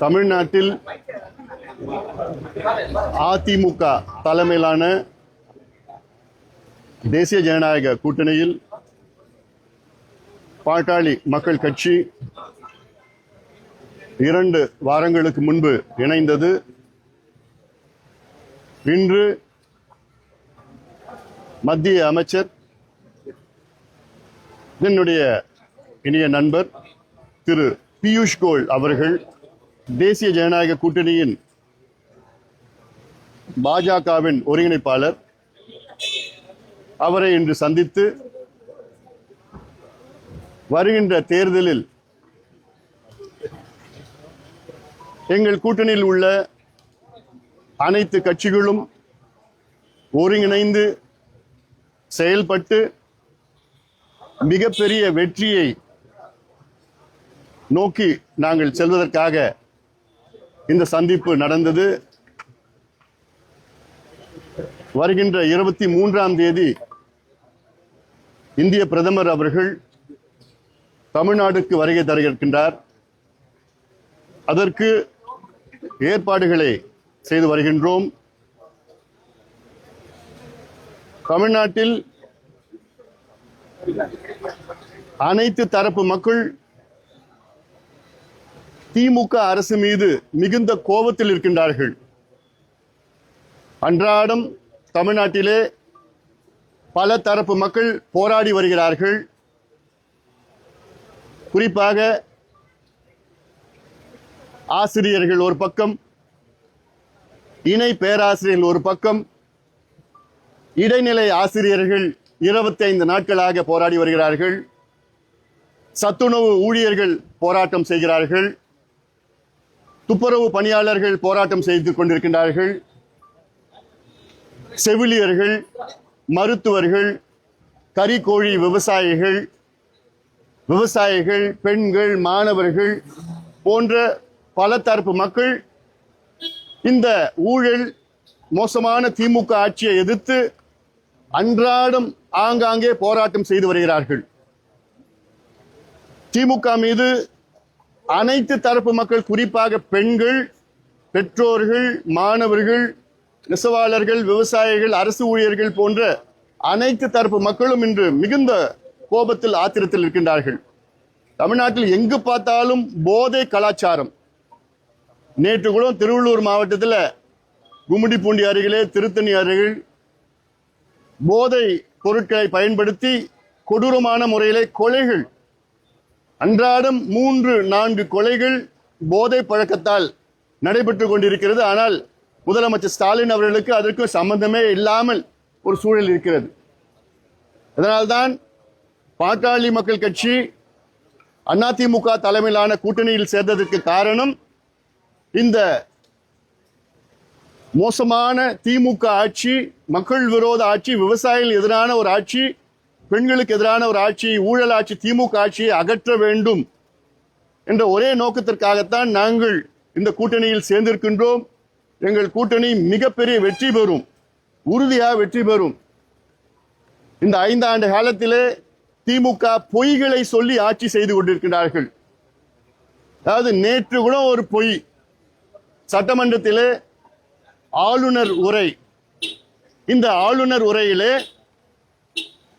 தமிழ்நாட்டில் அதிமுக தலைமையிலான தேசிய ஜனநாயக கூட்டணியில் பாட்டாளி மக்கள் கட்சி 2 வாரங்களுக்கு முன்பு இணைந்தது. இன்று மத்திய அமைச்சர் என்னுடைய இனிய நண்பர் திரு பியூஷ் கோயல் அவர்கள் தேசிய ஜனநாயக கூட்டணியின் பாஜகவின் ஒருங்கிணைப்பாளர் அவரை இன்று சந்தித்து வருகின்ற தேர்தலில் எங்கள் கூட்டணியில் உள்ள அனைத்து கட்சிகளும் ஒருங்கிணைந்து செயல்பட்டு மிகப்பெரிய வெற்றியை நோக்கி நாங்கள் செல்வதற்காக இந்த சந்திப்பு நடந்தது. வருகின்ற 23ஆம் தேதி இந்திய பிரதமர் அவர்கள் தமிழ்நாடுக்கு வருகை தர இருக்கின்றார். அதற்கு ஏற்பாடுகளை செய்து வருகின்றோம். தமிழ்நாட்டில் அனைத்து தரப்பு மக்கள் திமுக அரசு மீது மிகுந்த கோபத்தில் இருக்கின்றார்கள். அன்றாடம் தமிழ்நாட்டிலே பல தரப்பு மக்கள் போராடி வருகிறார்கள். குறிப்பாக ஆசிரியர்கள் ஒரு பக்கம், இணை பேராசிரியர்கள் ஒரு பக்கம், இடைநிலை ஆசிரியர்கள் 25 நாட்களாக போராடி வருகிறார்கள். சத்துணவு ஊழியர்கள் போராட்டம் செய்கிறார்கள். துப்புரவு பணியாளர்கள் போராட்டம் செய்து கொண்டிருக்கின்றார்கள். செவிலியர்கள், மருத்துவர்கள், கறிக்கோழி விவசாயிகள், பெண்கள், மாணவர்கள் போன்ற பல தரப்பு மக்கள் இந்த ஊழல் மோசமான திமுக ஆட்சியை எதிர்த்து அன்றாடம் ஆங்காங்கே போராட்டம் செய்து வருகிறார்கள். திமுக மீது அனைத்து தரப்பு மக்கள், குறிப்பாக பெண்கள், பெற்றோர்கள், மாணவர்கள், நெசவாளர்கள், விவசாயிகள், அரசு ஊழியர்கள் போன்ற அனைத்து தரப்பு மக்களும் இன்று மிகுந்த கோபத்தில், ஆத்திரத்தில் இருக்கின்றார்கள். தமிழ்நாட்டில் எங்கு பார்த்தாலும் போதை கலாச்சாரம். நேற்று கூட திருவள்ளூர் மாவட்டத்தில் கும்மிடிப்பூண்டி அருகிலே, திருத்தணி அருகில் போதை பொருட்களை பயன்படுத்தி கொடூரமான முறையிலே கொலைகள், அன்றாடம் 3-4 கொலைகள் போதை பழக்கத்தால் நடைபெற்றுக் கொண்டிருக்கிறது. ஆனால் முதலமைச்சர் ஸ்டாலின் அவர்களுக்கு அதற்கு சம்பந்தமே இல்லாமல் ஒரு சூழல் இருக்கிறது. அதனால்தான் பாட்டாளி மக்கள் கட்சி அதிமுக தலைமையிலான கூட்டணியில் சேர்ந்ததற்கு காரணம் இந்த மோசமான திமுக ஆட்சி, மக்கள் விரோத ஆட்சி, விவசாயிகள் எதிரான ஒரு ஆட்சி, பெண்களுக்கு எதிரான ஒரு ஆட்சி, ஊழல் ஆட்சி, திமுக ஆட்சியை அகற்ற வேண்டும் என்ற ஒரே நோக்கத்திற்காகத்தான் நாங்கள் இந்த கூட்டணியில் சேர்ந்திருக்கின்றோம். எங்கள் கூட்டணி மிகப்பெரிய வெற்றி பெறும், உறுதியாக வெற்றி பெறும். இந்த 5 ஆண்டு காலத்திலே திமுக பொய்களை சொல்லி ஆட்சி செய்து கொண்டிருக்கிறார்கள். அதாவது நேற்று கூட ஒரு பொய், சட்டமன்றத்திலே ஆளுநர் உரை, இந்த ஆளுநர் உரையிலே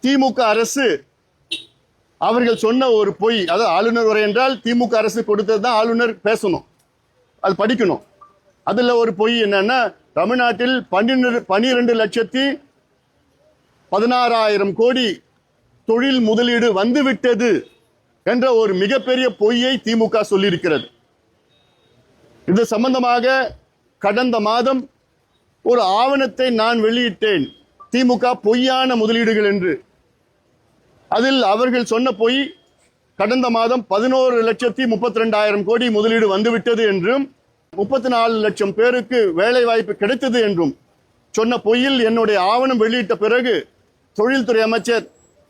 திமுக அரசு அவர்கள் சொன்ன ஒரு பொய், அதாவது ஆளுநர் உரை என்றால் திமுக அரசு கொடுத்தது தான் ஆளுநர் பேசணும், அது படிக்கணும். அதுல ஒரு பொய் என்னன்னா, தமிழ்நாட்டில் 12,16,000 கோடி தொழில் முதலீடு வந்துவிட்டது என்ற ஒரு மிகப்பெரிய பொய்யை திமுக சொல்லியிருக்கிறது. இது சம்பந்தமாக கடந்த மாதம் ஒரு ஆவணத்தை நான் வெளியிட்டேன், திமுக பொய்யான முதலீடுகள் என்று. அதில் அவர்கள் சொன்ன பொய், கடந்த மாதம் 11,32,000 கோடி முதலீடு வந்துவிட்டது என்றும் 34 லட்சம் பேருக்கு வேலை வாய்ப்பு கிடைத்தது என்றும் சொன்ன பொய்யில் என்னுடைய ஆவணம் வெளியிட்ட பிறகு தொழில்துறை அமைச்சர்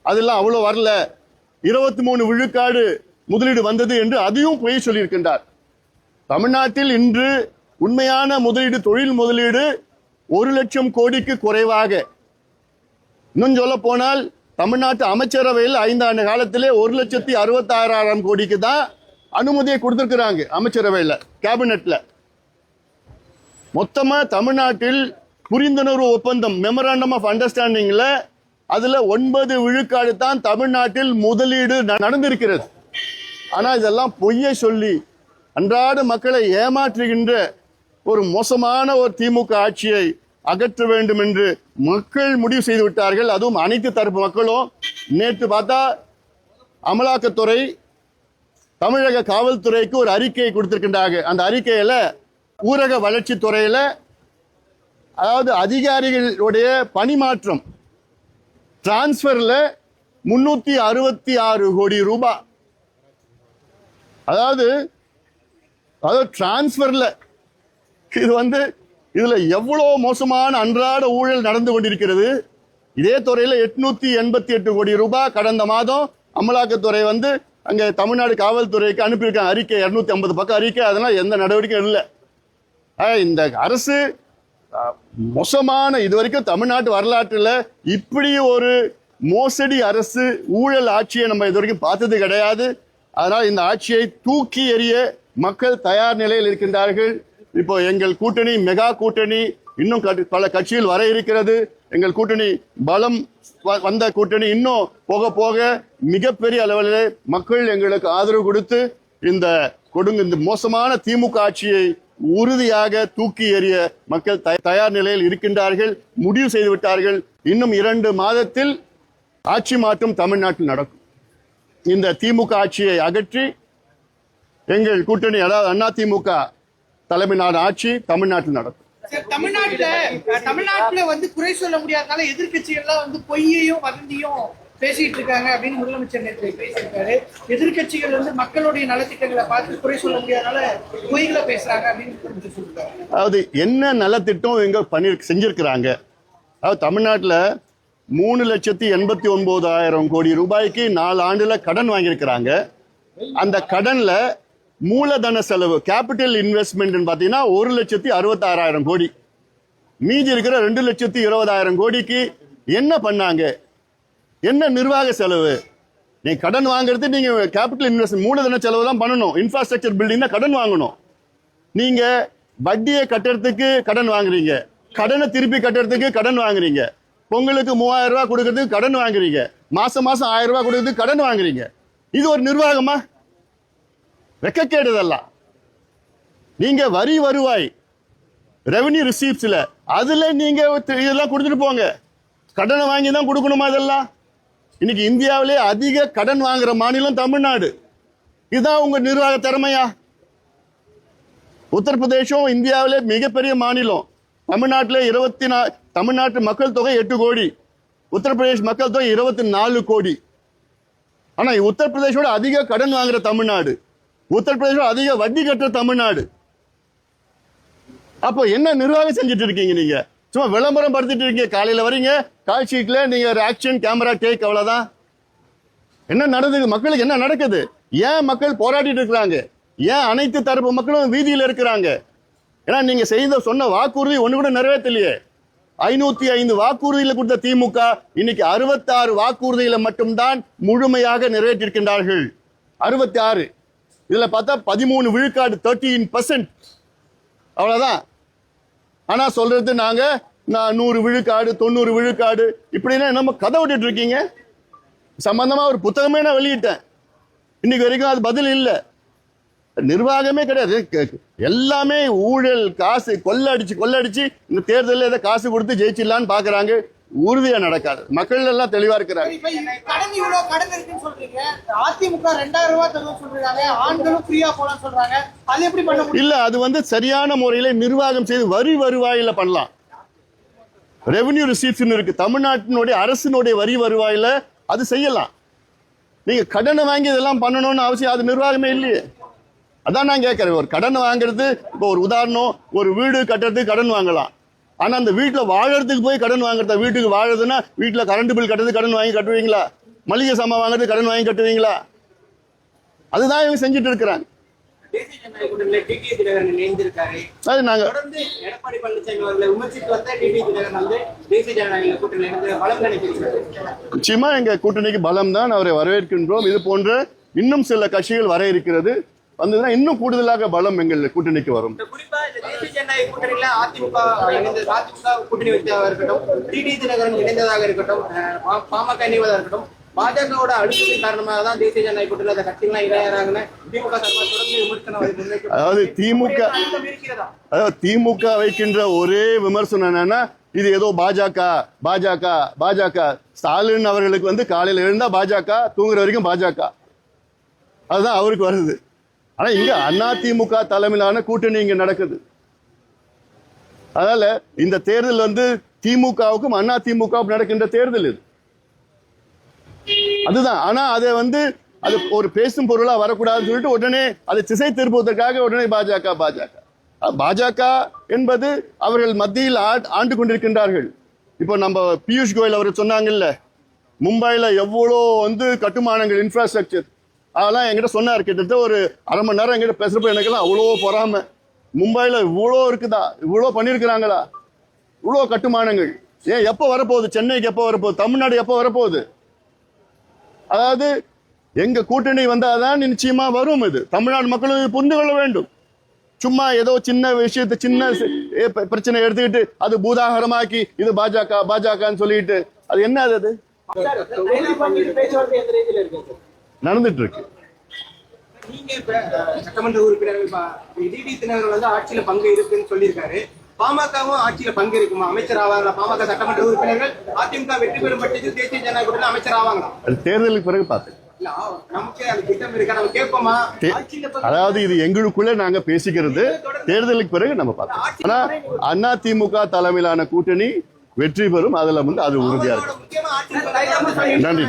அதெல்லாம் அவ்வளவு வரல, 23 விழுக்காடு முதலீடு வந்தது என்று அதையும் பொய் சொல்லியிருக்கின்றார். தமிழ்நாட்டில் இன்று உண்மையான முதலீடு, தொழில் முதலீடு 1 லட்சம் கோடிக்கு குறைவாக. இன்னும் சொல்ல போனால் தமிழ்நாட்டு அமைச்சரவையில் 5 ஆண்டு காலத்திலே 1,66,000 கோடிக்கு தான் அனுமதியை கொடுத்திருக்கிறாங்க அமைச்சரவையில், கேபினெட்ல. மொத்தமா தமிழ்நாட்டில் புரிந்துணர்வு ஒப்பந்தம், மெமராண்டம் ஆஃப் அண்டர்ஸ்டாண்டிங்ல அதுல 9 விழுக்காடு தான் தமிழ்நாட்டில் முதலீடு நடந்திருக்கிறது. ஆனா இதெல்லாம் பொய்யை சொல்லி அன்றாட மக்களை ஏமாற்றுகின்ற ஒரு மோசமான ஒரு திமுக ஆட்சியை அகற்ற வேண்டும் என்று மக்கள் முடிவு செய்து விட்டார்கள். அதுவும் அனைத்து தரப்பு மக்களும். நேற்று பார்த்தா அமலாக்கத்துறை தமிழக காவல்துறைக்கு ஒரு அறிக்கையை கொடுத்திருக்கின்றாங்க. அந்த அறிக்கையில ஊரக வளர்ச்சி துறையில, அதாவது அதிகாரிகளுடைய பணிமாற்றம் டிரான்ஸ்பர்ல 366 கோடி ரூபாய், அதாவது டிரான்ஸ்பர்ல. இது இதுல எவ்வளவு மோசமான அன்றாட ஊழல் நடந்து கொண்டிருக்கிறது. இதே துறையில 888 கோடி ரூபாய் கடந்த மாதம் அமலாக்கத்துறை அங்க தமிழ்நாடு காவல்துறைக்கு அனுப்பியிருக்காங்க அறிக்கை. 250 பக்கம் அறிக்கை. அதெல்லாம் எந்த நடவடிக்கையும் இல்லை. இந்த அரசு மோசமான, இதுவரைக்கும் தமிழ்நாட்டு வரலாற்றில் இப்படி ஒரு மோசடி அரசு, ஊழல் ஆட்சியை நம்ம இதுவரைக்கும் பார்த்தது கிடையாது. அதனால் இந்த ஆட்சியை தூக்கி எறிய மக்கள் தயார் நிலையில் இருக்கின்றார்கள். இப்போ எங்கள் கூட்டணி, மெகா கூட்டணி, இன்னும் பல கட்சிகள் வர இருக்கிறது. எங்கள் கூட்டணி பலம் வந்த கூட்டணி இன்னும் போக போக மிகப்பெரிய அளவில் மக்கள் எங்களுக்கு ஆதரவு கொடுத்து இந்த மோசமான திமுக ஆட்சியை உறுதியாக தூக்கி எறிய மக்கள் தயார் நிலையில் இருக்கின்றார்கள். முடிவு செய்து விட்டார்கள். இன்னும் 2 மாதத்தில் ஆட்சி மாற்றம் தமிழ்நாட்டில் நடக்கும். இந்த திமுக ஆட்சியை அகற்றி எங்கள் கூட்டணி, அதாவது அதிமுக தலைமையிலான ஆட்சி தமிழ்நாட்டில் நடக்கும். தமிழ்நாட்டுல குறை சொல்ல முடியாதனால எதிர்கட்சிகள்லாம் பொய்யையும் வதந்தியும் பேசிட்டு இருக்காங்க அப்படின்னு முதலமைச்சர் நேற்று பேசியிருக்காரு. எதிர்கட்சிகள் மக்களுடைய நலத்திட்டங்களை பார்த்து குறை சொல்ல முடியாதனால பொய்களை பேசுறாங்க அப்படின்னு சொல்லிருக்காரு. அதாவது என்ன நலத்திட்டம் எங்க செஞ்சிருக்கிறாங்க. அதாவது தமிழ்நாட்டில் 3,89,000 கோடி ரூபாய்க்கு 4 ஆண்டுல கடன் வாங்கியிருக்கிறாங்க. அந்த கடன்ல மூலதன செலவு, கேபிட்டல் இன்வெஸ்ட்மெண்ட் பாத்தீங்கன்னா 1,66,000 கோடி. மீதி இருக்கிற 2,20,000 கோடிக்கு என்ன பண்ணாங்க? என்ன நிர்வாக செலவு? நீ கடன் வாங்குறது, நீங்க கேபிட்டல் இன்வெஸ்ட்மெண்ட் மூலதன செலவு தான் பண்ணணும். இன்ஃப்ராஸ்ட்ரக்சர் பில்டிங் தான் கடன் வாங்கணும். நீங்க வட்டியை கட்டுறதுக்கு கடன் வாங்குறீங்க, கடனை திருப்பி கட்டுறதுக்கு கடன் வாங்குறீங்க, பொங்கலுக்கு 3,000 ரூபாய் கொடுக்கறதுக்கு கடன் வாங்குறீங்க, மாசம் 1,000 ரூபாய் கொடுக்கறதுக்கு கடன் வாங்குறீங்க. இது ஒரு நிர்வாகமா? வெக்கக்கேடுதெல்லாம். நீங்க வரி வருவாய், ரெவன்யூ ரிசீப்ஸ்ல அதுல நீங்க இதெல்லாம் கொடுத்துட்டு போங்க. கடனை வாங்கி தான் கொடுக்கணுமா? இதெல்லாம் இன்னைக்கு இந்தியாவிலே அதிக கடன் வாங்குற மாநிலம் தமிழ்நாடு. இதுதான் உங்க நிர்வாக திறமையா? உத்தரப்பிரதேசம் இந்தியாவிலே மிகப்பெரிய மாநிலம். தமிழ்நாட்டில் தமிழ்நாட்டு மக்கள் தொகை 8 கோடி, உத்தரப்பிரதேஷ் மக்கள் தொகை 24 கோடி. ஆனா உத்தரப்பிரதேசோட அதிக கடன் வாங்குற தமிழ்நாடு, உத்தரப்பிரதேசோட அதிக வட்டி கட்டுற தமிழ்நாடு. அப்போ என்ன நிர்வாகம் செஞ்சுட்டு இருக்கீங்க? நீங்க சும்மா விளம்பரம் படுத்திட்டு இருக்கீங்க. காலையில வரீங்க, கால் ஷீட்ல நீங்க ஒரு ஆக்ஷன், கேமரா டேக், அவ்வளவுதான். என்ன நடந்தது? மக்களுக்கு என்ன நடக்குது? ஏன் மக்கள் போராடிட்டு இருக்கிறாங்க? ஏன் அனைத்து தரப்பு மக்களும் வீதியில் இருக்கிறாங்க? ஏன்னா நீங்க சொன்ன வாக்குறுதி ஒண்ணு கூட நிறைவேற்றலையே. 505 வாக்குறுதிகளை கொடுத்த திமுக இன்னைக்கு 66 வாக்குறுதிகளை மட்டும்தான் முழுமையாக நிறைவேற்றிருக்கின்றார்கள். 66. இதுல பார்த்தா 13 விழுக்காடு, 13%. அவ்வளவுதான். ஆனா சொல்றது நாங்க 100 விழுக்காடு, 90 விழுக்காடு, இப்படின்னா நம்ம கதை விட்டுட்டு இருக்கீங்க. சம்பந்தமா ஒரு புத்தகமே நான் வெளியிட்டேன். இன்னைக்கு வரைக்கும் அது பதில் இல்லை. நிர்வாகமே கிடையாது. எல்லாமே ஊழல், காசு, கொள்ளடிச்சு இந்த தேர்தலில் ஏதோ காசு கொடுத்து ஜெயிச்சிடலான்னு பாக்குறாங்க. உறுதியா நடக்காது. மக்கள் எல்லாம் தெளிவா இருக்கிறாங்க. அதிமுக 2,000 ரூபாய் தருவோம் சொல்றாங்க, ஆண்களும் ஃப்ரீயா போலாம் சொல்றாங்க. அது எப்படி பண்ண முடியும்? இல்ல, அது சரியான முறையில நிர்வாகம் செய்து வரி வருவாயில பண்ணலாம். ரெவன்யூ ரிசீப்ட்ஸ் இருக்கு தமிழ்நாட்டினுடைய அரசினுடைய வரி வருவாயில, அது செய்யலாம். நீங்க கடனை வாங்கி இதெல்லாம் பண்ணணும்னு அவசியம் அது நிர்வாகமே இல்லையே. அதான் நான் கேட்கறேன். ஒரு கடன் வாங்குறது, இப்போ ஒரு உதாரணம், ஒரு வீடு கட்டுறதுக்கு கடன் வாங்கலாம். ஆனா அந்த வீட்டுல வாழறதுக்கு போய் கடன் வாங்குறத, வீட்டுக்கு வாழறதுன்னா வீட்டுல கரண்ட் பில் கட்டுறது கடன் வாங்கி கட்டுவீங்களா? மளிகை சாமான் வாங்குறது கடன் வாங்கி கட்டுவீங்களா? அதுதான் இவங்க செஞ்சுட்டு இருக்கிறாங்க. அது நாங்க நிச்சயமா எங்க கூட்டணிக்கு பலம் தான். அவரை வரவேற்கின்றோம். இது போன்ற இன்னும் சில கட்சிகள் வர இருக்கிறது. வந்ததுன்னா இன்னும் கூடுதலாக பலம் எங்கள் கூட்டணிக்கு வரும். குறிப்பா இந்த தேசிய ஜனநாயக கூட்டணியில அதிமுக கூட்டணி வைத்ததாக இருக்கட்டும், டிடி தினகரன் இணைந்ததாக இருக்கட்டும், பாமக இணைவதாக இருக்கட்டும், பாஜகவோட அழுத்தத்தின் காரணமாக தான் தேசிய ஜனநாயக கூட்டணியில் அந்த கட்சிகள்லாம் இணையறாங்கன்னு திமுக சார்பாக தொடர்ந்து விமர்சனம் முன்வைக்க. அதாவது திமுக வைக்கின்ற ஒரே விமர்சனம் என்னன்னா, இது ஏதோ பாஜக பாஜக பாஜக. ஸ்டாலின் அவர்களுக்கு வந்து காலையில எழுந்தா பாஜக, தூங்குற வரைக்கும் பாஜக, அதுதான் அவருக்கு வருது. ஆனா இங்க அதிமுக தலைமையிலான கூட்டணி இங்க நடக்குது. அதனால இந்த தேர்தல் வந்து திமுகவுக்கும் அதிமுகவுக்கும் நடக்கின்ற தேர்தல் இது. அதுதான். ஆனா அதை வந்து அது ஒரு பேசும் பொருளா வரக்கூடாதுன்னு சொல்லிட்டு உடனே அதை திசை திருப்புவதற்காக உடனே பாஜக பாஜக பாஜக என்பது அவர்கள் மத்தியில் ஆண்டு கொண்டிருக்கின்றார்கள். இப்போ நம்ம பியூஷ் கோயல் அவர் சொன்னாங்கல்ல, மும்பைல எவ்வளோ வந்து கட்டுமானங்கள் இன்ஃப்ராஸ்ட்ரக்சர் அதெல்லாம் என்கிட்ட சொன்னார். கிட்டத்தட்ட ஒரு அரை மணி நேரம் என்கிட்ட பேசுறப்ப எனக்கெல்லாம் அவ்வளோ பொறாம. மும்பைல இவ்வளோ இருக்குதா, இவ்வளோ பண்ணியிருக்கிறாங்களா, இவ்வளோ கட்டுமானங்கள். ஏன் எப்போ வரப்போகுது? சென்னைக்கு எப்போ வரப்போகுது? தமிழ்நாடு எப்போ வரப்போகுது? அதாவது எங்க கூட்டணி வந்தாதான் நிச்சயமா வரும். இது தமிழ்நாடு மக்களும் புரிந்து கொள்ள வேண்டும். சும்மா ஏதோ சின்ன விஷயத்தை சின்ன பிரச்சனை எடுத்துக்கிட்டு அது பூதாகரமாக்கி இது பாஜக பாஜகன்னு சொல்லிட்டு அது என்ன அது நடந்துட்டு இருக்கு. நீங்க சட்டமன்ற உறுப்பினர்கள் டிடி தினகரன் வந்து ஆட்சியில பங்கு இருக்குன்னு சொல்லியிருக்காரு. பாமகவும் ஆட்சியில பங்கு இருக்குமா? அமைச்சர் ஆவாங்களா பாமக சட்டமன்ற உறுப்பினர்கள்? அதிமுக வெற்றி பெறும் பட்சத்தில் தேசிய ஜனநாயக கூட்டணியில் அமைச்சர் ஆவாங்களா? அது தேர்தலுக்கு பிறகு பார்த்து. அதாவது இது எங்களுக்குள்ள நாங்க பேசிக்கிறது, தேர்தலுக்கு பிறகு நம்ம பார்த்தோம். ஆனா அதிமுக தலைமையிலான கூட்டணி வெற்றி பெறும், அதுல வந்து அது உறுதியா இருக்கு. நன்றி.